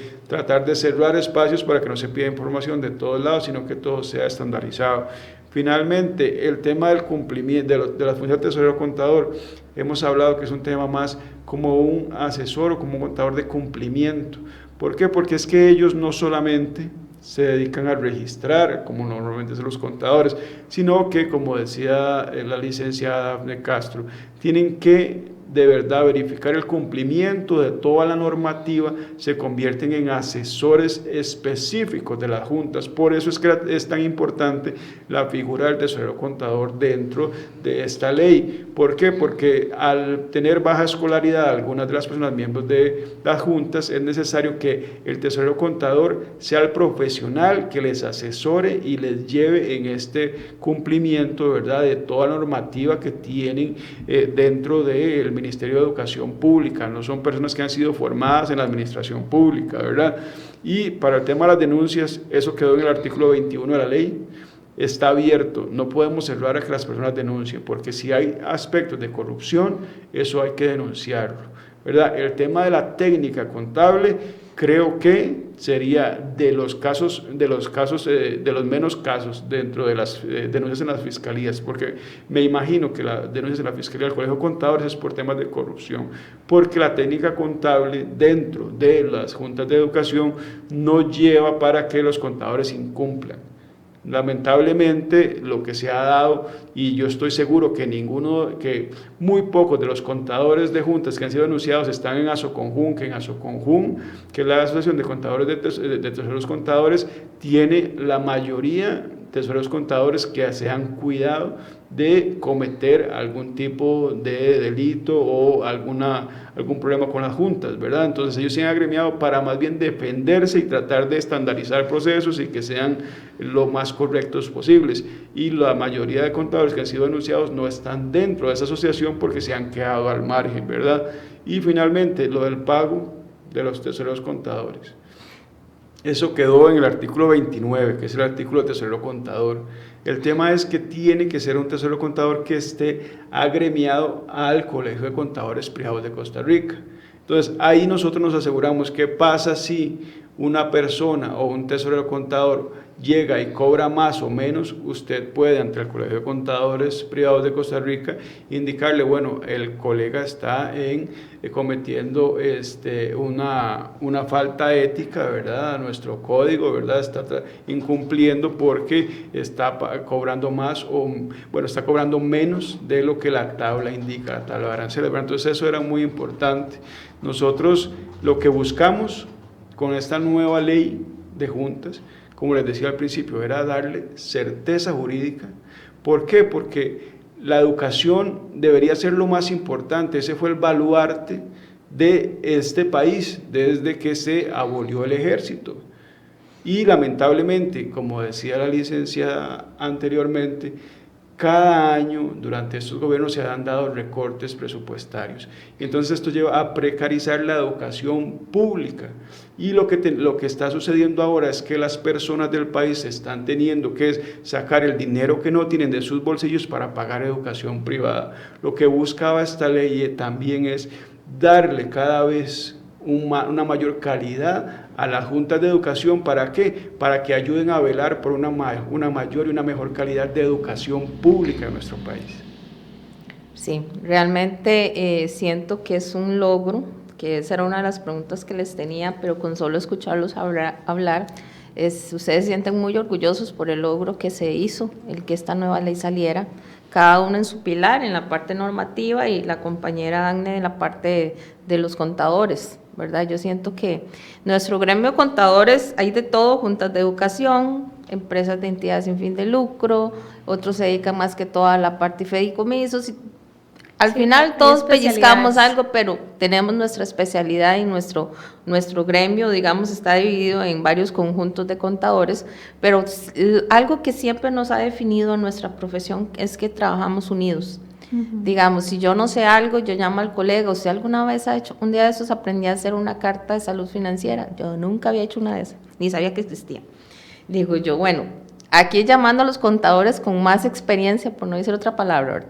cerrar espacios para que no se pida información de todos lados, sino que todo sea estandarizado. Finalmente, el tema del cumplimiento de la función de tesorero contador, hemos hablado que es un tema más como un asesor o como un contador de cumplimiento. ¿Por qué? Porque es que ellos no solamente se dedican a registrar, como normalmente son los contadores, sino que, como decía la licenciada Dafne Castro, tienen que de verdad verificar el cumplimiento de toda la normativa, se convierten en asesores específicos de las juntas. Por eso es que es tan importante la figura del tesorero contador dentro de esta ley. ¿Por qué? Porque al tener baja escolaridad algunas de las personas miembros de las juntas, es necesario que el tesorero contador sea el profesional que les asesore y les lleve en este cumplimiento, ¿verdad?, de toda la normativa que tienen dentro del Ministerio de Educación Pública. No son personas que han sido formadas en la administración pública, ¿verdad? Y para el tema de las denuncias, eso quedó en el artículo 21 de la ley. Está abierto, no podemos cerrar a que las personas denuncien, porque si hay aspectos de corrupción, eso hay que denunciarlo, ¿verdad? El tema de la técnica contable, creo que sería de los menos casos dentro de las denuncias en las fiscalías, porque me imagino que las denuncias en la fiscalía del Colegio de Contadores es por temas de corrupción, porque la técnica contable dentro de las juntas de educación no lleva para que los contadores incumplan. Lamentablemente, lo que se ha dado, y yo estoy seguro que muy pocos de los contadores de juntas que han sido denunciados están en ASOCONJUN, que es la Asociación de Contadores de Terceros Contadores, tiene la mayoría tesoreros contadores que se han cuidado de cometer algún tipo de delito o algún problema con las juntas, ¿verdad? Entonces ellos se han agremiado para más bien defenderse y tratar de estandarizar procesos y que sean lo más correctos posibles. Y la mayoría de contadores que han sido denunciados no están dentro de esa asociación porque se han quedado al margen, ¿verdad? Y finalmente, lo del pago de los tesoreros contadores. Eso quedó en el artículo 29, que es el artículo de tesorero contador. El tema es que tiene que ser un tesorero contador que esté agremiado al Colegio de Contadores Privados de Costa Rica. Entonces, ahí nosotros nos aseguramos qué pasa si una persona o un tesorero contador llega y cobra más o menos. Usted puede, ante el Colegio de Contadores Privados de Costa Rica, indicarle, bueno, el colega está cometiendo una falta ética, ¿verdad?, a nuestro código, ¿verdad?, está incumpliendo porque está cobrando más está cobrando menos de lo que la tabla indica, la tabla de aranceles. Entonces eso era muy importante. Nosotros lo que buscamos con esta nueva ley de juntas, como les decía al principio, era darle certeza jurídica. ¿Por qué? Porque la educación debería ser lo más importante. Ese fue el baluarte de este país desde que se abolió el ejército. Y lamentablemente, como decía la licenciada anteriormente, cada año durante estos gobiernos se han dado recortes presupuestarios. Y entonces esto lleva a precarizar la educación pública. Y lo que está sucediendo ahora es que las personas del país están teniendo que sacar el dinero que no tienen de sus bolsillos para pagar educación privada. Lo que buscaba esta ley también es darle cada vez una mayor calidad a las juntas de educación. ¿Para qué? Para que ayuden a velar por una mayor y una mejor calidad de educación pública en nuestro país. Sí, realmente siento que es un logro, que esa era una de las preguntas que les tenía, pero con solo escucharlos hablar, ustedes se sienten muy orgullosos por el logro que se hizo, el que esta nueva ley saliera, cada uno en su pilar, en la parte normativa, y la compañera Agne en la parte de los contadores, ¿verdad? Yo siento que nuestro gremio de contadores hay de todo, juntas de educación, empresas de entidades sin fin de lucro, otros se dedican más que todo a la parte de fideicomisos. Al final todos pellizcamos algo, pero tenemos nuestra especialidad y nuestro gremio, digamos, está dividido en varios conjuntos de contadores, pero algo que siempre nos ha definido en nuestra profesión es que trabajamos unidos. Digamos, si yo no sé algo, yo llamo al colega. ¿Usted alguna vez ha hecho? Un día de esos aprendí a hacer una carta de salud financiera. Yo nunca había hecho una de esas, ni sabía que existía. Digo yo, bueno, aquí llamando a los contadores con más experiencia, por no decir otra palabra, ¿verdad?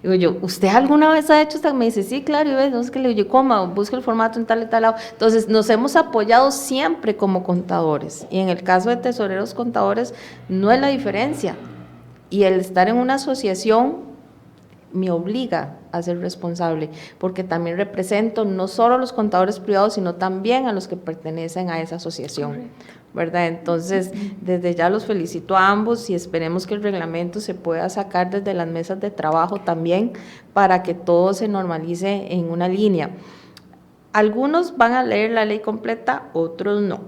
Digo yo, ¿usted alguna vez ha hecho esto? Me dice, sí, claro, y ves, no sé qué, le digo, ¿cómo? Busca el formato en tal y tal lado. Entonces, nos hemos apoyado siempre como contadores, y en el caso de tesoreros contadores, no es la diferencia. Y el estar en una asociación me obliga a ser responsable, porque también represento no solo a los contadores privados, sino también a los que pertenecen a esa asociación. Correcto. ¿Verdad? Entonces, desde ya los felicito a ambos y esperemos que el reglamento se pueda sacar desde las mesas de trabajo también para que todo se normalice en una línea. Algunos van a leer la ley completa, otros no.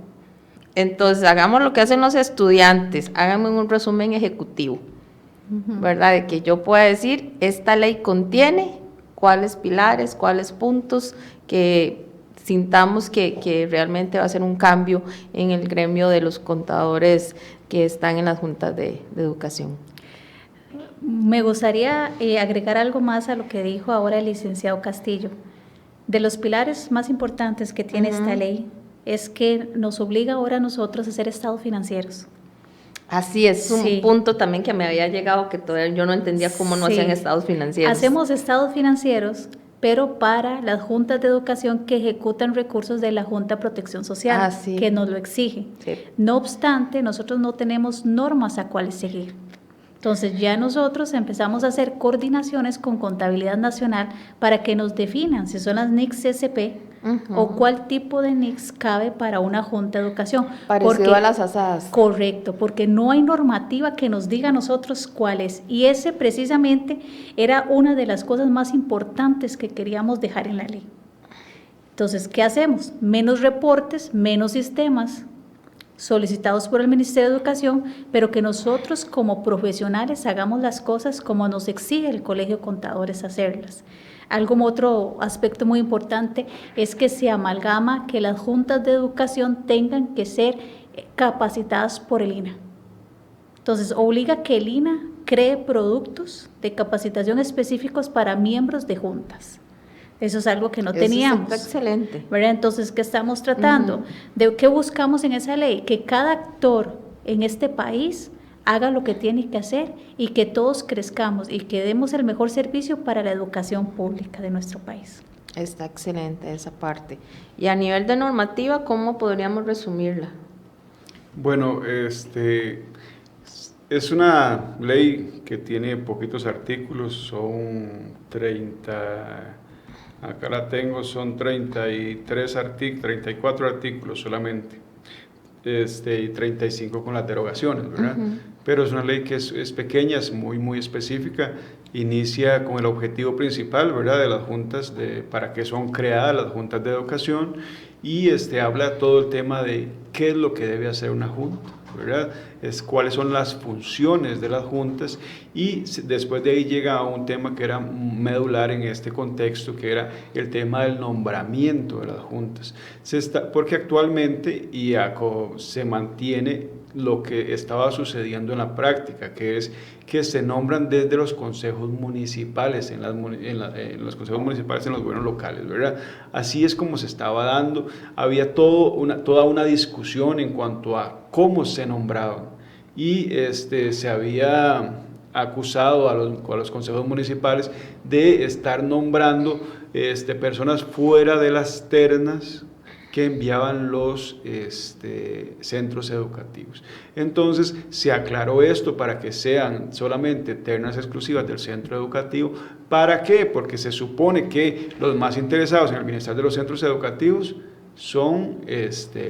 Entonces, hagamos lo que hacen los estudiantes, háganme un resumen ejecutivo, ¿verdad? De que yo pueda decir, esta ley contiene cuáles pilares, cuáles puntos que sintamos que realmente va a ser un cambio en el gremio de los contadores que están en las juntas de educación. Me gustaría agregar algo más a lo que dijo ahora el licenciado Castillo. De los pilares más importantes que tiene esta ley es que nos obliga ahora a nosotros a hacer estados financieros. Así es, un punto también que me había llegado que todavía yo no entendía cómo no hacían estados financieros. Hacemos estados financieros, pero para las juntas de educación que ejecutan recursos de la Junta de Protección Social, que nos lo exige. Sí. No obstante, nosotros no tenemos normas a cuáles seguir. Entonces ya nosotros empezamos a hacer coordinaciones con Contabilidad Nacional para que nos definan si son las NICs SP o cuál tipo de NICs cabe para una junta de educación. Parecido a las asadas. Correcto, porque no hay normativa que nos diga a nosotros cuál es. Y ese precisamente era una de las cosas más importantes que queríamos dejar en la ley. Entonces, ¿qué hacemos? Menos reportes, menos sistemas, solicitados por el Ministerio de Educación, pero que nosotros como profesionales hagamos las cosas como nos exige el Colegio de Contadores hacerlas. Otro aspecto muy importante es que se amalgama que las juntas de educación tengan que ser capacitadas por el INA. Entonces, obliga que el INA cree productos de capacitación específicos para miembros de juntas. Eso es algo que no teníamos. Eso está excelente. ¿Verdad? Entonces, ¿qué estamos tratando? ¿De qué buscamos en esa ley? Que cada actor en este país haga lo que tiene que hacer y que todos crezcamos y que demos el mejor servicio para la educación pública de nuestro país. Está excelente esa parte. Y a nivel de normativa, ¿cómo podríamos resumirla? Bueno, es una ley que tiene poquitos artículos, son 30, acá la tengo, son 34 artículos solamente, y 35 con las derogaciones, ¿verdad? Pero es una ley que es pequeña, es muy específica, inicia con el objetivo principal, ¿verdad?, de las juntas, para qué son creadas las juntas de educación, y habla todo el tema de qué es lo que debe hacer una junta, ¿verdad? Cuáles son las funciones de las juntas, y después de ahí llega a un tema que era medular en este contexto, que era el tema del nombramiento de las juntas. Porque actualmente se mantiene lo que estaba sucediendo en la práctica, que es que se nombran desde los consejos municipales, en los consejos municipales, en los gobiernos locales, ¿verdad? Así es como se estaba dando. Había toda una discusión en cuanto a cómo se nombraban, y se había acusado a los consejos municipales de estar nombrando personas fuera de las ternas que enviaban los centros educativos. Entonces se aclaró esto para que sean solamente ternas exclusivas del centro educativo. ¿Para qué? Porque se supone que los más interesados en el bienestar de los centros educativos son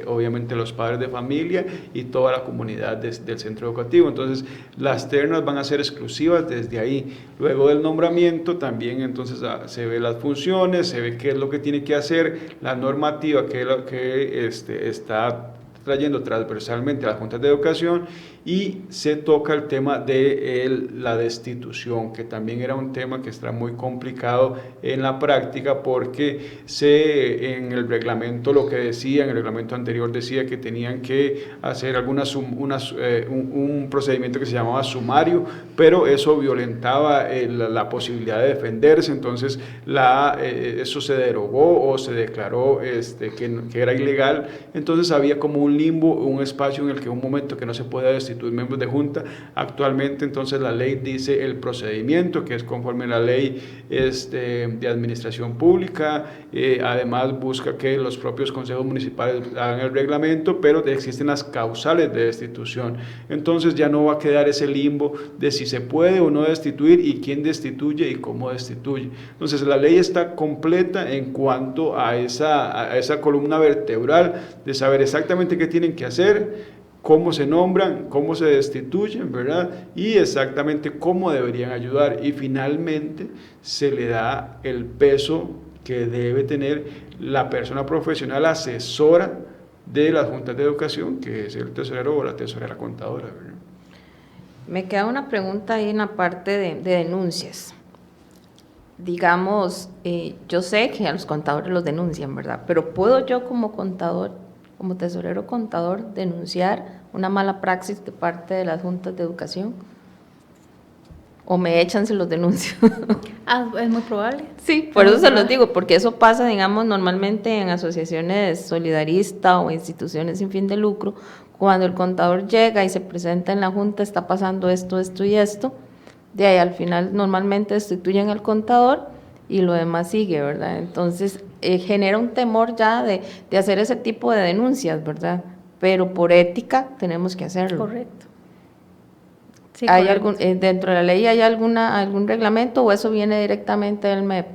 obviamente los padres de familia y toda la comunidad del centro educativo. Entonces las ternas van a ser exclusivas desde ahí. Luego del nombramiento también entonces se ve las funciones, se ve qué es lo que tiene que hacer, la normativa que está trayendo transversalmente a las juntas de educación, y se toca el tema de la destitución, que también era un tema que está muy complicado en la práctica, porque en el reglamento en el reglamento anterior decía que tenían que hacer un procedimiento que se llamaba sumario, pero eso violentaba la posibilidad de defenderse. Entonces eso se derogó o se declaró que era ilegal. Entonces había como un limbo, un espacio en el que un momento que no se podía destituir miembros de junta. Actualmente entonces la ley dice el procedimiento, que es conforme a la ley de administración pública. Además busca que los propios consejos municipales hagan el reglamento, pero existen las causales de destitución. Entonces ya no va a quedar ese limbo de si se puede o no destituir, y quién destituye y cómo destituye. Entonces la ley está completa en cuanto a esa columna vertebral de saber exactamente qué tienen que hacer, cómo se nombran, cómo se destituyen, ¿verdad? Y exactamente cómo deberían ayudar. Y finalmente se le da el peso que debe tener la persona profesional asesora de las juntas de educación, que es el tesorero o la tesorera contadora, ¿verdad? Me queda una pregunta ahí en la parte de denuncias. Digamos, yo sé que a los contadores los denuncian, ¿verdad? Pero ¿puedo yo como contador, como tesorero contador, denunciar una mala praxis de parte de las juntas de educación? ¿O me echan si los denuncio? Es muy probable. Sí, por eso se los digo, porque eso pasa, digamos, normalmente en asociaciones solidaristas o instituciones sin fin de lucro. Cuando el contador llega y se presenta en la junta, está pasando esto y esto, de ahí al final normalmente destituyen al contador y lo demás sigue, ¿verdad? Entonces genera un temor ya de hacer ese tipo de denuncias, ¿verdad? Pero por ética tenemos que hacerlo. Correcto. Sí, ¿Hay correcto. dentro de la ley hay algún reglamento o eso viene directamente del MEP?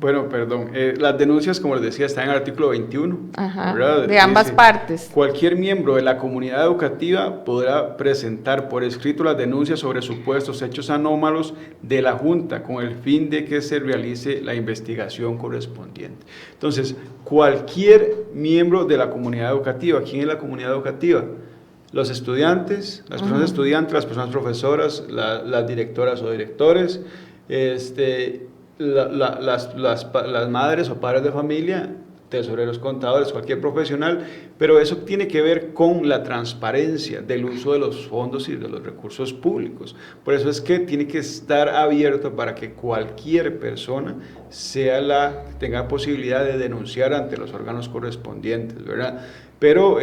Bueno, perdón. Las denuncias, como les decía, están en el artículo 21. Ajá, ¿Verdad? de ambas Dice, partes. cualquier miembro de la comunidad educativa podrá presentar por escrito las denuncias sobre supuestos hechos anómalos de la Junta con el fin de que se realice la investigación correspondiente. Entonces, cualquier miembro de la comunidad educativa, ¿quién es la comunidad educativa? Los estudiantes, las personas estudiantes, las personas profesoras, las directoras o directores, las madres o padres de familia, tesoreros, contadores, cualquier profesional, pero eso tiene que ver con la transparencia del uso de los fondos y de los recursos públicos. Por eso es que tiene que estar abierto para que cualquier persona tenga posibilidad de denunciar ante los órganos correspondientes, ¿verdad? Pero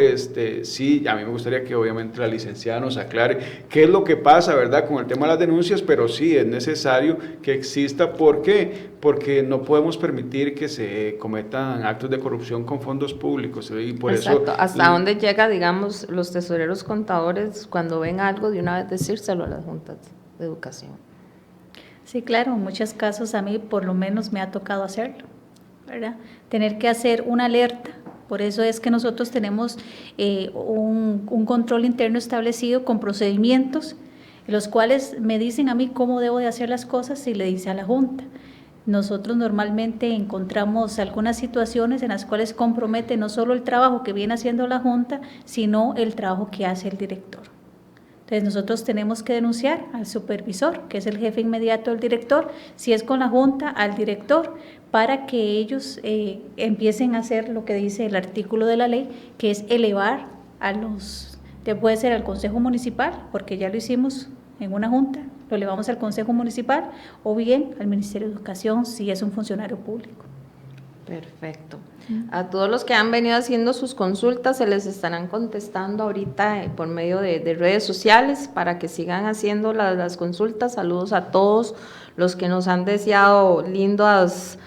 sí, a mí me gustaría que obviamente la licenciada nos aclare qué es lo que pasa, ¿verdad?, con el tema de las denuncias, pero sí es necesario que exista. ¿Por qué? Porque no podemos permitir que se cometan actos de corrupción con fondos públicos. Y por Exacto. eso, ¿Hasta dónde llega, digamos, los tesoreros contadores cuando ven algo de una vez decírselo a las juntas de educación? Sí, claro, en muchos casos a mí por lo menos me ha tocado hacerlo, ¿verdad? Tener que hacer una alerta. Por eso es que nosotros tenemos un control interno establecido con procedimientos, los cuales me dicen a mí cómo debo de hacer las cosas y le dice a la Junta. Nosotros normalmente encontramos algunas situaciones en las cuales compromete no solo el trabajo que viene haciendo la Junta, sino el trabajo que hace el director. Entonces nosotros tenemos que denunciar al supervisor, que es el jefe inmediato del director, si es con la Junta, al director, para que ellos empiecen a hacer lo que dice el artículo de la ley, que es elevar puede ser al Consejo Municipal, porque ya lo hicimos en una Junta, lo elevamos al Consejo Municipal, o bien al Ministerio de Educación, si es un funcionario público. Perfecto. A todos los que han venido haciendo sus consultas se les estarán contestando ahorita por medio de redes sociales para que sigan haciendo las consultas. Saludos a todos los que nos han deseado lindos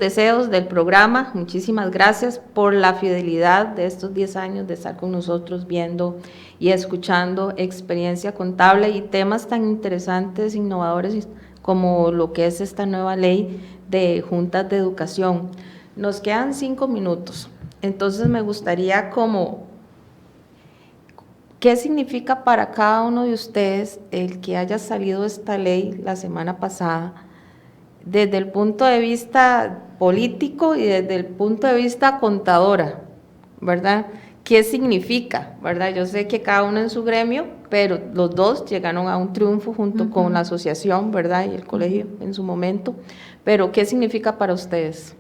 deseos del programa. Muchísimas gracias por la fidelidad de estos 10 años de estar con nosotros viendo y escuchando experiencia contable y temas tan interesantes, innovadores como lo que es esta nueva ley de juntas de educación. Nos quedan 5 minutos, entonces me gustaría ¿qué significa para cada uno de ustedes el que haya salido esta ley la semana pasada desde el punto de vista político y desde el punto de vista contadora, ¿verdad? ¿Qué significa, verdad? Yo sé que cada uno en su gremio, pero los dos llegaron a un triunfo junto con la asociación, ¿verdad? Y el colegio en su momento, pero ¿qué significa para ustedes?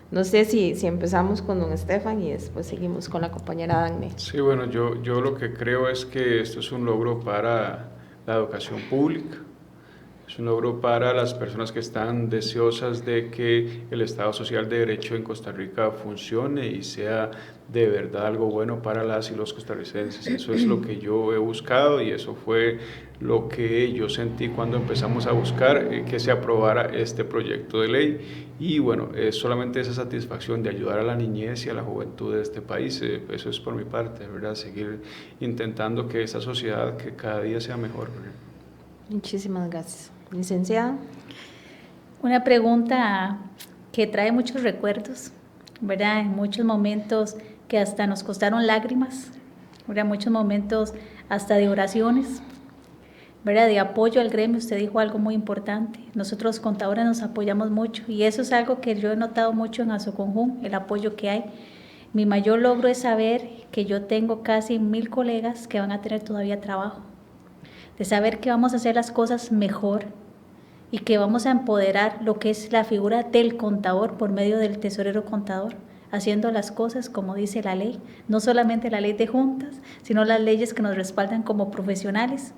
No sé si empezamos con don Estefan y después seguimos con la compañera Dagny. Sí, bueno, yo lo que creo es que esto es un logro para la educación pública, es un logro para las personas que están deseosas de que el Estado Social de Derecho en Costa Rica funcione y sea de verdad algo bueno para las y los costarricenses. Eso es lo que yo he buscado y eso fue lo que yo sentí cuando empezamos a buscar que se aprobara este proyecto de ley. Y bueno, es solamente esa satisfacción de ayudar a la niñez y a la juventud de este país. Eso es por mi parte, ¿verdad? Seguir intentando que esta sociedad que cada día sea mejor, ¿verdad? Muchísimas gracias. Licenciada. Una pregunta que trae muchos recuerdos, ¿verdad? En muchos momentos que hasta nos costaron lágrimas, ¿verdad? Muchos momentos hasta de oraciones, ¿verdad? De apoyo al gremio. Usted dijo algo muy importante. Nosotros contadores nos apoyamos mucho y eso es algo que yo he notado mucho en Azoconjún, el apoyo que hay. Mi mayor logro es saber que yo tengo casi 1000 colegas que van a tener todavía trabajo, de saber que vamos a hacer las cosas mejor y que vamos a empoderar lo que es la figura del contador por medio del tesorero contador, haciendo las cosas como dice la ley, no solamente la ley de juntas, sino las leyes que nos respaldan como profesionales.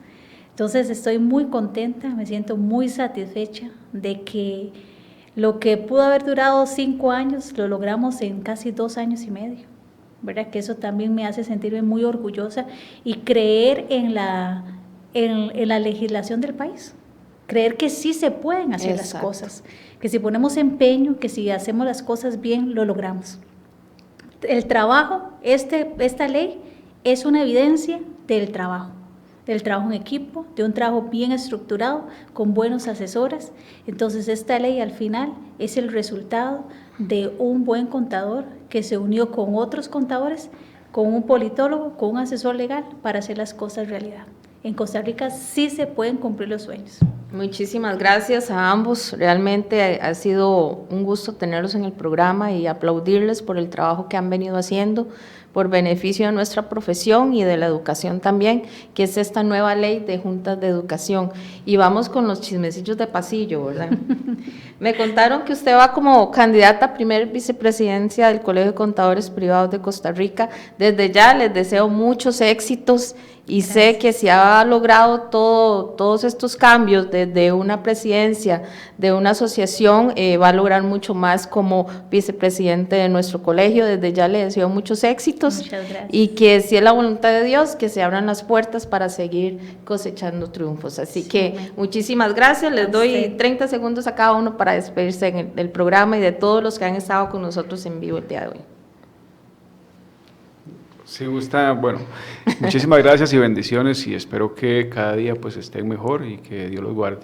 Entonces estoy muy contenta, me siento muy satisfecha de que lo que pudo haber durado 5 años lo logramos en casi 2 años y medio, ¿verdad? Que eso también me hace sentirme muy orgullosa y creer en la legislación del país, creer que sí se pueden hacer las cosas, que si ponemos empeño, que si hacemos las cosas bien, lo logramos. El trabajo, esta ley es una evidencia del trabajo, del trabajo en equipo, de un trabajo bien estructurado, con buenos asesores. Entonces, esta ley al final es el resultado de un buen contador que se unió con otros contadores, con un politólogo, con un asesor legal para hacer las cosas realidad. En Costa Rica sí se pueden cumplir los sueños. Muchísimas gracias a ambos. Realmente ha sido un gusto tenerlos en el programa y aplaudirles por el trabajo que han venido haciendo por beneficio de nuestra profesión y de la educación también, que es esta nueva ley de juntas de educación. Y vamos con los chismecillos de pasillo, ¿verdad? Me contaron que usted va como candidata a primer vicepresidencia del Colegio de Contadores Privados de Costa Rica. Desde ya les deseo muchos éxitos y Gracias. sé que si ha logrado todos estos cambios desde una presidencia, de una asociación, va a lograr mucho más como vicepresidente de nuestro colegio. Desde ya le deseo muchos éxitos. Muchas gracias. Y que si es la voluntad de Dios, que se abran las puertas para seguir cosechando triunfos. Así Sí, que amén. muchísimas gracias. Les A doy usted. 30 segundos a cada uno para despedirse del programa y de todos los que han estado con nosotros en vivo el día de hoy. Si gusta, bueno, muchísimas gracias y bendiciones y espero que cada día pues estén mejor y que Dios los guarde.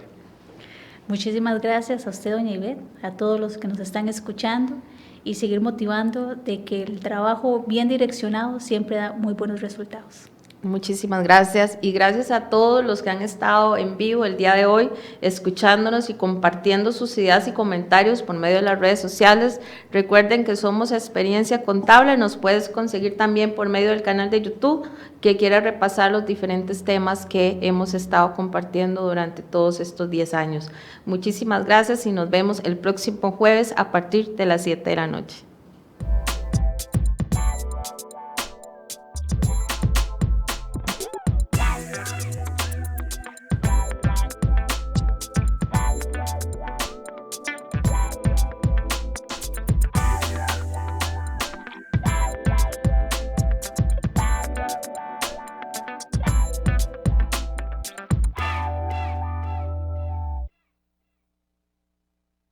Muchísimas gracias a usted, doña Ivette, a todos los que nos están escuchando y seguir motivando de que el trabajo bien direccionado siempre da muy buenos resultados. Muchísimas gracias y gracias a todos los que han estado en vivo el día de hoy, escuchándonos y compartiendo sus ideas y comentarios por medio de las redes sociales. Recuerden que somos Experiencia Contable, nos puedes conseguir también por medio del canal de YouTube que quiera repasar los diferentes temas que hemos estado compartiendo durante todos estos 10 años. Muchísimas gracias y nos vemos el próximo jueves a partir de las 7 de la noche.